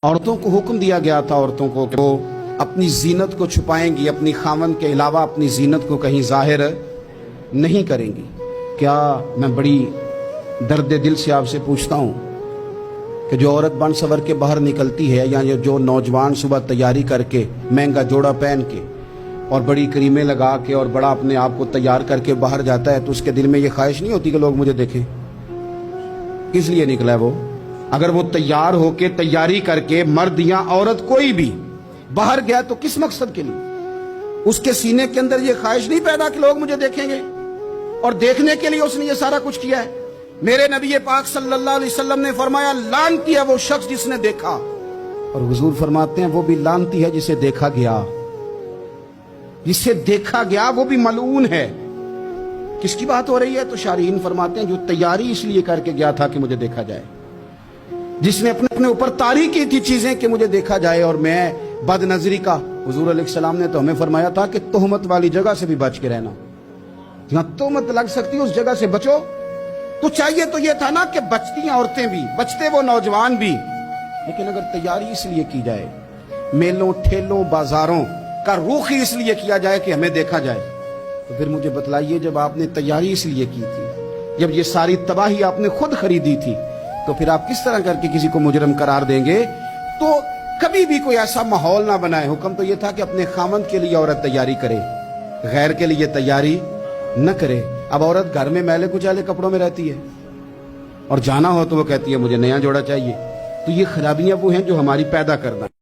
عورتوں کو حکم دیا گیا تھا عورتوں کو کہ وہ اپنی زینت کو چھپائیں گی، اپنی خاوند کے علاوہ اپنی زینت کو کہیں ظاہر نہیں کریں گی۔ کیا میں بڑی درد دل سے آپ سے پوچھتا ہوں کہ جو عورت بن سور کے باہر نکلتی ہے یا جو نوجوان صبح تیاری کر کے مہنگا جوڑا پہن کے اور بڑی کریمیں لگا کے اور بڑا اپنے آپ کو تیار کر کے باہر جاتا ہے، تو اس کے دل میں یہ خواہش نہیں ہوتی کہ لوگ مجھے دیکھیں؟ کس لیے نکلا ہے وہ؟ اگر وہ تیار ہو کے تیاری کر کے مرد یا عورت کوئی بھی باہر گیا تو کس مقصد کے لیے؟ اس کے سینے کے اندر یہ خواہش نہیں پیدا کہ لوگ مجھے دیکھیں گے، اور دیکھنے کے لیے اس نے یہ سارا کچھ کیا ہے۔ میرے نبی پاک صلی اللہ علیہ وسلم نے فرمایا لعنتی ہے وہ شخص جس نے دیکھا، اور حضور فرماتے ہیں وہ بھی لعنتی ہے جسے دیکھا گیا، جسے دیکھا گیا وہ بھی ملعون ہے۔ کس کی بات ہو رہی ہے؟ تو شارحین فرماتے ہیں جو تیاری اس لیے کر کے گیا تھا کہ مجھے دیکھا جائے، جس نے اپنے اوپر طاری کی تھی چیزیں کہ مجھے دیکھا جائے اور میں بد نظری کا۔ حضور علیہ السلام نے تو ہمیں فرمایا تھا کہ تہمت والی جگہ سے بھی بچ کے رہنا، جہاں تہمت لگ سکتی اس جگہ سے بچو۔ تو چاہیے تو یہ تھا نا کہ بچتی ہیں عورتیں بھی، بچتے وہ نوجوان بھی، لیکن اگر تیاری اس لیے کی جائے، میلوں ٹھیلوں بازاروں کا رخ اس لیے کیا جائے کہ ہمیں دیکھا جائے، تو پھر مجھے بتلائیے جب آپ نے تیاری اس لیے کی تھی، جب یہ ساری تباہی آپ نے خود خریدی تھی، تو پھر آپ کس طرح کر کے کسی کو مجرم قرار دیں گے؟ تو کبھی بھی کوئی ایسا ماحول نہ بنائے۔ حکم تو یہ تھا کہ اپنے خاوند کے لیے عورت تیاری کرے، غیر کے لیے تیاری نہ کرے۔ اب عورت گھر میں میلے کچالے کپڑوں میں رہتی ہے اور جانا ہو تو وہ کہتی ہے مجھے نیا جوڑا چاہیے۔ تو یہ خرابیاں وہ ہیں جو ہماری پیدا کرنا